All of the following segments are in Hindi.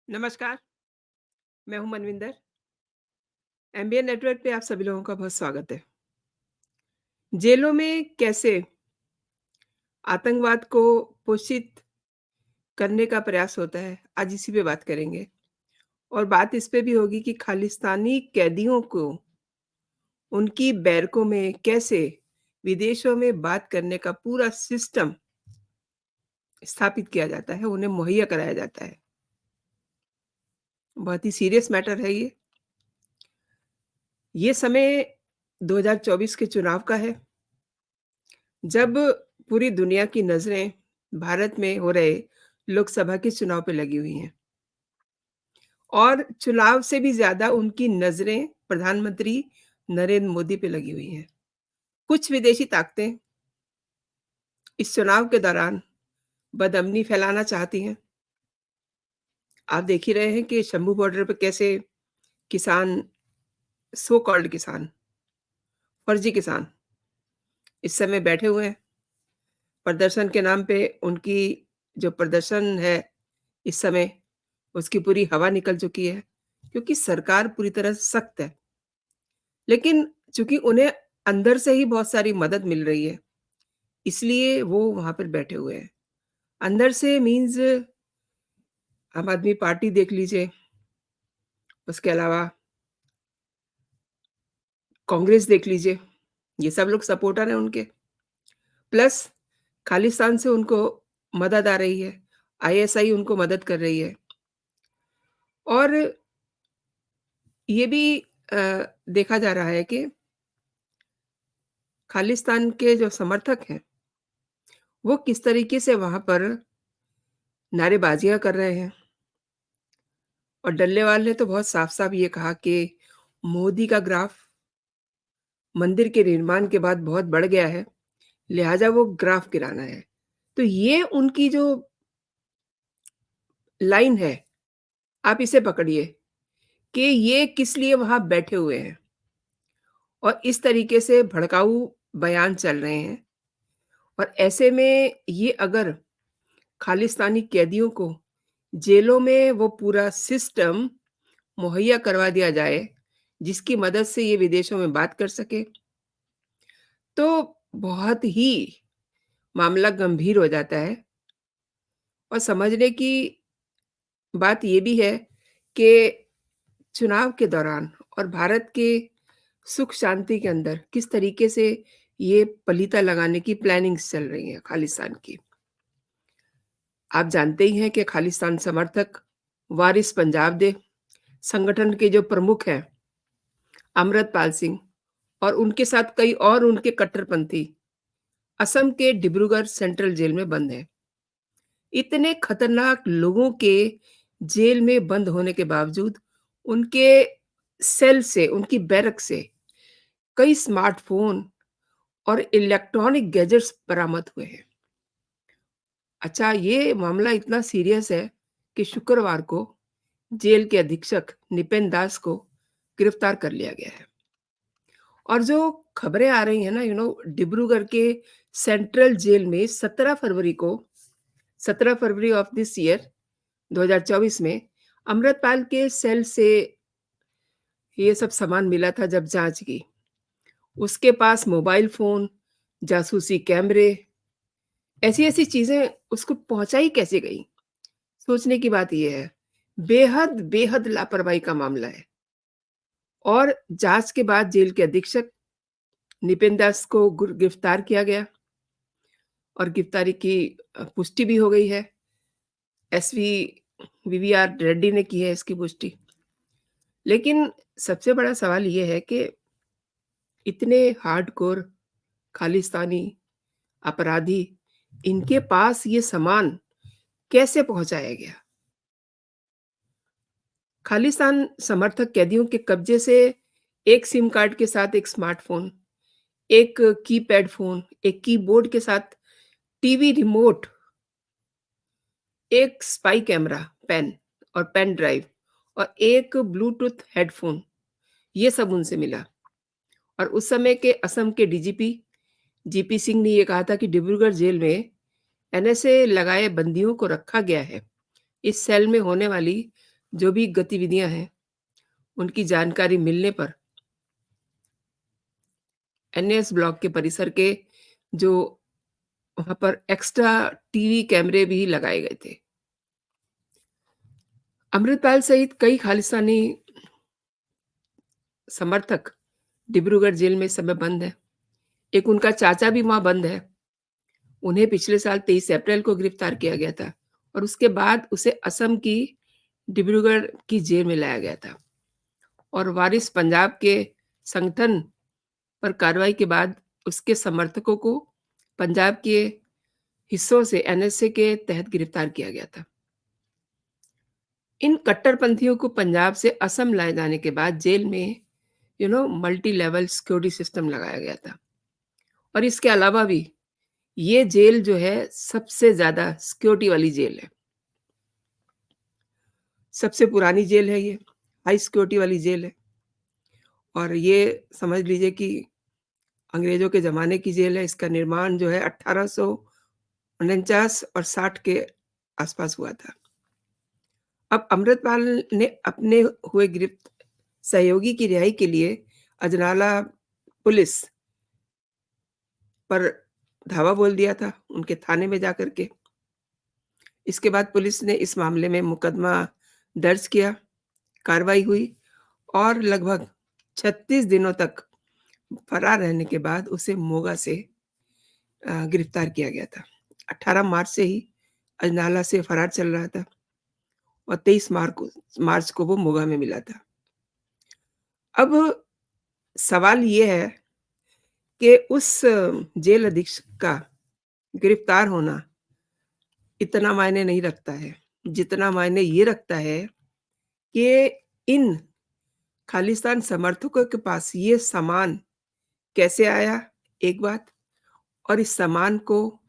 नमस्कार, मैं हूँ मनविंदर। एमबीए नेटवर्क पे आप सभी लोगों का बहुत स्वागत है। जेलों में कैसे आतंकवाद को पोषित करने का प्रयास होता है, आज इसी पे बात करेंगे। और बात इस पे भी होगी कि खालिस्तानी कैदियों को उनकी बैरकों में कैसे विदेशों में बात करने का पूरा सिस्टम स्थापित किया जाता है, उन्हें मुहैया कराया जाता है। बहुत ही सीरियस मैटर है ये। ये समय 2024 के चुनाव का है। जब पूरी दुनिया की नज़रें भारत में हो रहे लोकसभा के चुनाव पे लगी हुई हैं और चुनाव से भी ज़्यादा उनकी नज़रें प्रधानमंत्री नरेंद्र मोदी पे लगी हुई हैं। कुछ विदेशी ताकतें इस चुनाव के दौरान बदअमनी फैलाना चाहती हैं। आप देख ही रहे हैं कि शंभू बॉर्डर पे कैसे किसान, सो कॉल्ड किसान, फर्जी किसान इस समय बैठे हुए हैं। प्रदर्शन के नाम पे उनकी जो प्रदर्शन है इस समय, उसकी पूरी हवा निकल चुकी है, क्योंकि सरकार पूरी तरह से सख्त है। लेकिन चूँकि उन्हें अंदर से ही बहुत सारी मदद मिल रही है, इसलिए वो वहाँ पर बैठे हुए हैं। अंदर से मीन्स आम आदमी पार्टी देख लीजिए, उसके अलावा कांग्रेस देख लीजिए, ये सब लोग सपोर्टर हैं उनके। प्लस खालिस्तान से उनको मदद आ रही है, आईएसआई उनको मदद कर रही है। और ये भी देखा जा रहा है कि खालिस्तान के जो समर्थक हैं, वो किस तरीके से वहाँ पर नारेबाजियाँ कर रहे हैं। और डल्लेवाल ने तो बहुत साफ-साफ ये कहा कि मोदी का ग्राफ मंदिर के निर्माण के बाद बहुत बढ़ गया है, लिहाजा वो ग्राफ गिराना है। तो ये उनकी जो लाइन है, आप इसे पकड़िए कि ये किस लिए वहाँ बैठे हुए हैं और इस तरीके से भड़काऊ बयान चल रहे हैं। और ऐसे में ये अगर खालिस्तानी कैदियों को जेलों में वो पूरा सिस्टम मुहैया करवा दिया जाए, जिसकी मदद से ये विदेशों में बात कर सके, तो बहुत ही मामला गंभीर हो जाता है। और समझने की बात ये भी है कि चुनाव के दौरान और भारत के सुख शांति के अंदर किस तरीके से ये पलीता लगाने की प्लानिंग्स चल रही हैं खालिस्तान की। आप जानते ही हैं कि खालिस्तान समर्थक वारिस पंजाब दे संगठन के जो प्रमुख हैं, अमृतपाल सिंह, और उनके साथ कई और उनके कट्टरपंथी असम के डिब्रूगढ़ सेंट्रल जेल में बंद हैं। इतने खतरनाक लोगों के जेल में बंद होने के बावजूद उनके सेल से, उनकी बैरक से कई स्मार्टफ़ोन और इलेक्ट्रॉनिक गैजेट्स बरामद हुए हैं। अच्छा, ये मामला इतना सीरियस है कि शुक्रवार को जेल के अधीक्षक निपेन दास को गिरफ्तार कर लिया गया है। और जो खबरें आ रही हैं ना, डिब्रूगढ़ के सेंट्रल जेल में 17 फरवरी ऑफ दिस ईयर 2024 में अमृतपाल के सेल से ये सब सामान मिला था जब जाँच की। उसके पास मोबाइल फ़ोन, जासूसी कैमरे, ऐसी-ऐसी चीज़ें उसको पहुँचाई कैसे गईं? सोचने की बात ये है। बेहद, बेहद लापरवाही का मामला है। और जाँच के बाद जेल के अधीक्षक निपेन दास को गिरफ्तार किया गया और गिरफ्तारी की पुष्टि भी हो गई है। एसवी वीवीआर रेड्डी ने की है इसकी पुष्टि। लेकिन सबसे बड़ा सवाल ये है कि इतने हार्डकोर खालिस्तानी अपराधी, इनके पास ये सामान कैसे पहुँचाया गया? खालिस्तान समर्थक कैदियों के कब्जे से एक सिम कार्ड के साथ एक स्मार्टफ़ोन, एक कीपैड फ़ोन, एक कीबोर्ड के साथ टीवी रिमोट, एक स्पाई कैमरा, पेन और पेन ड्राइव और एक ब्लूटूथ हेडफ़ोन, ये सब उनसे मिला। और उस समय के असम के डीजीपी जीपी सिंह ने ये कहा था कि डिब्रूगढ़ जेल में एनएसए लगाए बंदियों को रखा गया है। इस सेल में होने वाली जो भी गतिविधियाँ हैं, उनकी जानकारी मिलने पर एनएस ब्लॉक के परिसर के जो वहाँ पर एक्स्ट्रा टीवी कैमरे भी लगाए गए थे। अमृतपाल सहित कई खालिस्तानी समर्थक डिब्रूगढ़ जेल में इस समय बंद हैं। एक उनका चाचा भी वहाँ बंद है। उन्हें पिछले साल 23 अप्रैल को गिरफ्तार किया गया था और उसके बाद उसे असम की डिब्रूगढ़ की जेल में लाया गया था और वारिस पंजाब के संगठन पर कार्रवाई के बाद उसके समर्थकों को पंजाब के हिस्सों से एनएसए के तहत गिरफ्तार किया गया था। इन कट्टरपंथियों को पंजाब से असम लाए जाने के बाद जेल में मल्टी लेवल सिक्योरिटी सिस्टम लगाया गया था और इसके अलावा भी ये जेल जो है सबसे ज़्यादा सिक्योरिटी वाली जेल है। सबसे पुरानी जेल है ये, हाई सिक्योरिटी वाली जेल है और ये समझ लीजिए कि अंग्रेज़ों के ज़माने की जेल है। इसका निर्माण जो है 1849 और 60 के आसपास हुआ था। अब अमृतपाल ने अपने हुए गिरफ्त सहयोगी की रिहाई के लिए अजनाला पुलिस पर धावा बोल दिया था, उनके थाने में जाकर के। इसके बाद पुलिस ने इस मामले में मुकदमा दर्ज किया, कार्रवाई हुई और लगभग 36 दिनों तक फरार रहने के बाद उसे मोगा से गिरफ्तार किया गया था। 18 मार्च से ही अजनाला से फरार चल रहा था और 23 मार्च को वो मोगा में मिला था। अब सवाल ये है कि उस जेल अधीक्षक का गिरफ्तार होना इतना मायने नहीं रखता है, जितना मायने ये रखता है कि इन खालिस्तान समर्थकों के पास ये सामान कैसे आया, एक बात, और इस सामान को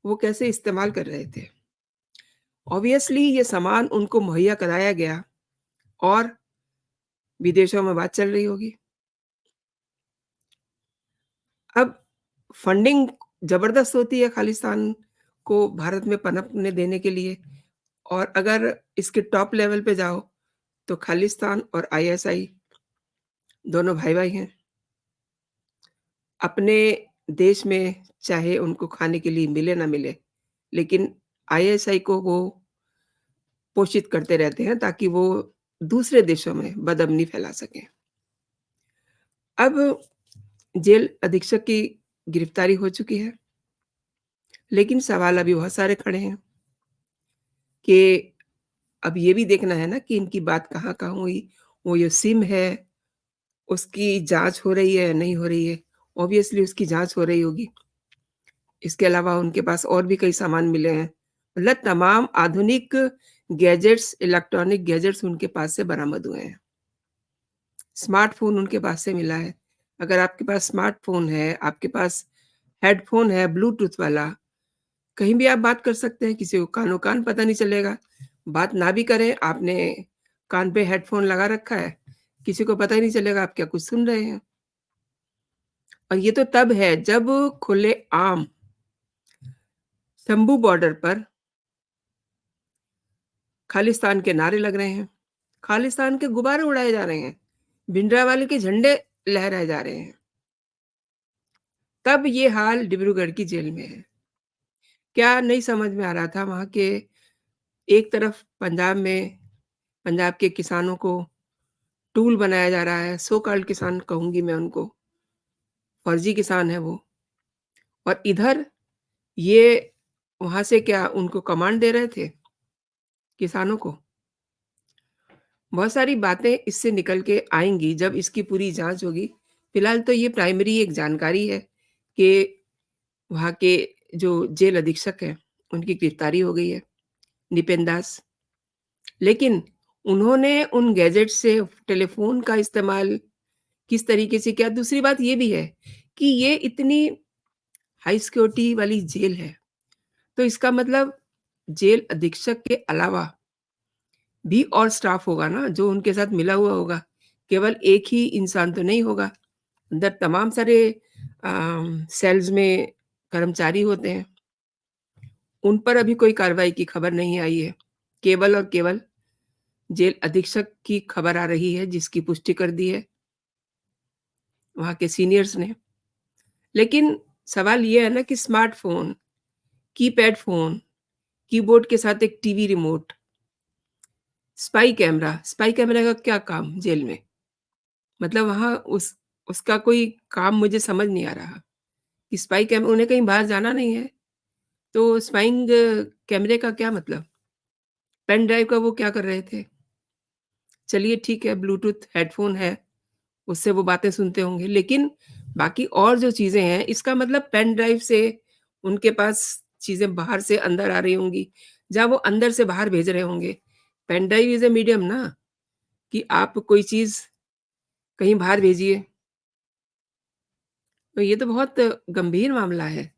वो कैसे इस्तेमाल कर रहे थे। ऑब्वियसली ये सामान उनको मुहैया कराया गया और विदेशों में बात चल रही होगी। अब फंडिंग ज़बरदस्त होती है खालिस्तान को भारत में पनपने देने के लिए और अगर इसके टॉप लेवल पे जाओ, तो खालिस्तान और आईएसआई दोनों भाई-भाई हैं। अपने देश में चाहे उनको खाने के लिए मिले ना मिले, लेकिन आईएसआई को वो पोषित करते रहते हैं ताकि वो दूसरे देशों में बदअमनी फैला सकें। अब जेल अधीक्षक की गिरफ्तारी हो चुकी है, लेकिन सवाल अभी बहुत सारे खड़े हैं कि अब ये भी देखना है ना कि इनकी बात कहाँ-कहाँ हुई। वो जो सिम है, उसकी जाँच हो रही है या नहीं हो रही है? ऑब्वियसली उसकी जाँच हो रही होगी। इसके अलावा उनके पास और भी कई सामान मिले हैं। मतलब तमाम आधुनिक गैजेट्स, इलेक्ट्रॉनिक गैजेट्स उनके पास से बरामद हुए हैं। स्मार्टफ़ोन उनके पास से मिला है। अगर आपके पास स्मार्टफ़ोन है, आपके पास हेडफ़ोन है ब्लूटूथ वाला, कहीं भी आप बात कर सकते हैं, किसी को कानो-कान पता नहीं चलेगा। बात ना भी करें, आपने कान पे हेडफ़ोन लगा रखा है, किसी को पता ही नहीं चलेगा आप क्या कुछ सुन रहे हैं। और ये तो तब है जब खुलेआम तंबू बॉर्डर पर खालिस्तान के नारे लग रहे हैं, खालिस्तान के गुब्बारे उड़ाए जा रहे हैं, भिंडरावाले के झंडे लहराए जा रहे हैं। तब ये हाल डिब्रूगढ़ की जेल में है। क्या नहीं समझ में आ रहा था वहाँ के एक तरफ पंजाब के किसानों को टूल बनाया जा रहा है, सो कॉल्ड किसान कहूँगी मैं उनको, फर्जी किसान है वो। और इधर ये वहाँ से क्या उनको कमांड दे रहे थे किसानों को? बहुत सारी बातें इससे निकल के आएँगी जब इसकी पूरी जाँच होगी। फिलहाल तो ये प्राइमरी एक जानकारी है कि वहाँ के जो जेल अधीक्षक हैं, उनकी गिरफ्तारी हो गई है, निपेन दास। लेकिन उन्होंने उन गैजेट से टेलीफ़ोन का इस्तेमाल किस तरीके से किया? दूसरी बात ये भी है कि ये इतनी हाई सिक्योरिटी वाली जेल है, तो इसका मतलब जेल अधीक्षक के अलावा भी और स्टाफ होगा ना, जो उनके साथ मिला हुआ होगा। केवल एक ही इंसान तो नहीं होगा। अंदर तमाम सारे सेल्स में कर्मचारी होते हैं। उन पर अभी कोई कार्रवाई की खबर नहीं आई है। केवल और केवल जेल अधीक्षक की खबर आ रही है जिसकी पुष्टि कर दी है वहाँ के सीनियर्स ने। लेकिन सवाल ये है ना कि स्मार्टफ़ोन, कीपैड फ़ोन, कीबोर्ड के साथ एक टीवी रिमोट, स्पाई कैमरा का क्या काम जेल में? मतलब वहाँ उसका कोई काम मुझे समझ नहीं आ रहा कि स्पाई कैम उन्हें कहीं बाहर जाना नहीं है, तो स्पाइंग कैमरे का क्या मतलब? पेन ड्राइव का वो क्या कर रहे थे? चलिए ठीक है, ब्लूटूथ हेडफ़ोन है, उससे वो बातें सुनते होंगे, लेकिन बाकी और जो चीज़ें हैं, इसका मतलब पेन ड्राइव से उनके पास चीज़ें बाहर से अंदर आ रही होंगी, जहाँ वो अंदर से बाहर भेज रहे होंगे। Pen drive is a medium ना कि आप कोई चीज़ कहीं बाहर भेजिए, तो ये तो बहुत गंभीर मामला है।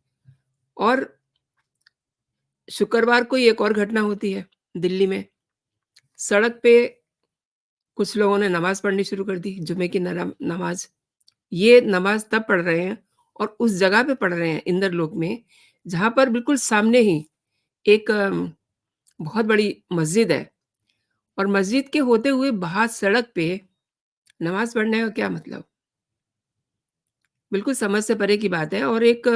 और शुक्रवार को ही एक और घटना होती है दिल्ली में। सड़क पे कुछ लोगों ने नमाज़ पढ़नी शुरू कर दी, जुमे की नमाज़। ये नमाज़ तब पढ़ रहे हैं और उस जगह पे पढ़ रहे हैं इंदरलोक में, जहाँ पर बिल्कुल सामने ही एक बहुत बड़ी मस्जिद है और मस्जिद के होते हुए बाहर सड़क पे नमाज़ पढ़ने का क्या मतलब? बिल्कुल समझ से परे की बात है और एक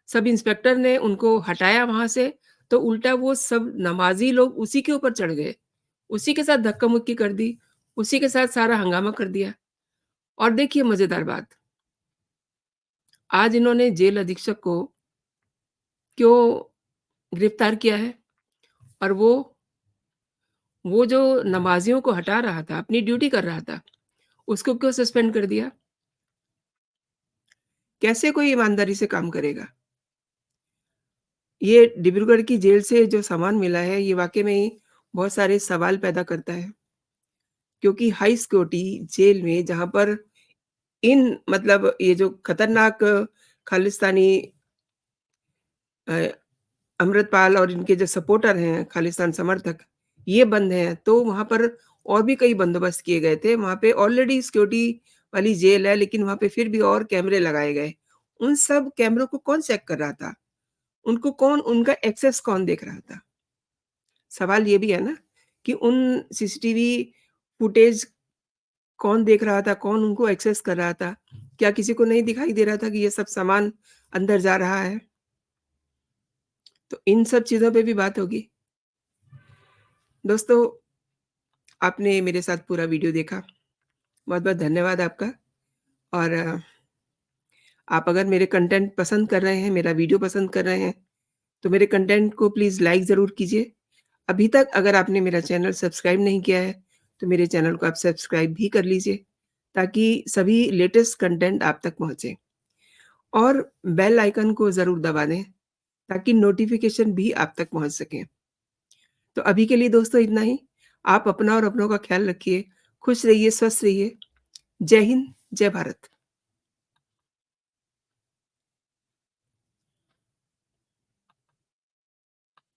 सब इंस्पेक्टर ने उनको हटाया वहाँ से, तो उल्टा वो सब नमाज़ी लोग उसी के ऊपर चढ़ गए। उसी के साथ धक्का-मुक्की कर दी, उसी के साथ सारा हंगामा कर दिया। और देखिए मज़ेदार बात, आज इन्होंने जेल अधीक्षक को क्यों गिरफ्तार किया है और वो जो नमाज़ियों को हटा रहा था, अपनी ड्यूटी कर रहा था, उसको क्यों सस्पेंड कर दिया? कैसे कोई ईमानदारी से काम करेगा? ये डिब्रूगढ़ की जेल से जो सामान मिला है, ये वाक़ई में ही बहुत सारे सवाल पैदा करता है, क्योंकि हाई सिक्योरिटी जेल में जहाँ पर इन मतलब ये जो खतरनाक खालिस्तानी अ, अमृतपाल और इनके जो सपोर्टर हैं, खालिस्तान समर्थक, ये बंद हैं, तो वहाँ पर और भी कई बंदोबस्त किए गए थे। वहाँ पे ऑलरेडी सिक्योरिटी वाली जेल है, लेकिन वहाँ पे फिर भी और कैमरे लगाए गए। उन सब कैमरों को कौन चेक कर रहा था? उनको कौन उनका एक्सेस कौन देख रहा था? सवाल ये भी है ना कि उन सीसीटीवी फुटेज कौन देख रहा था? कौन उनको एक्सेस कर रहा था? क्या किसी को नहीं दिखाई दे रहा था कि ये सब सामान अंदर जा रहा है? तो इन सब चीज़ों पे भी बात होगी। दोस्तों, आपने मेरे साथ पूरा वीडियो देखा, बहुत-बहुत धन्यवाद आपका और आप अगर मेरे कंटेंट पसंद कर रहे हैं, मेरा वीडियो पसंद कर रहे हैं, तो मेरे कंटेंट को प्लीज़ लाइक ज़रूर कीजिए। अभी तक अगर आपने मेरा चैनल सब्सक्राइब नहीं किया है, तो मेरे चैनल को आप सब्सक्राइब भी कर लीजिए, ताकि सभी लेटेस्ट कंटेंट आप तक पहुँचे और बेल आइकन को ज़रूर दबा दें, ताकि नोटिफ़िकेशन भी आप तक पहुँच सकें। तो अभी के लिए दोस्तों इतना ही। आप अपना और अपनों का ख़्याल रखिए, खुश रहिए, स्वस्थ रहिए। जय हिंद, जय भारत।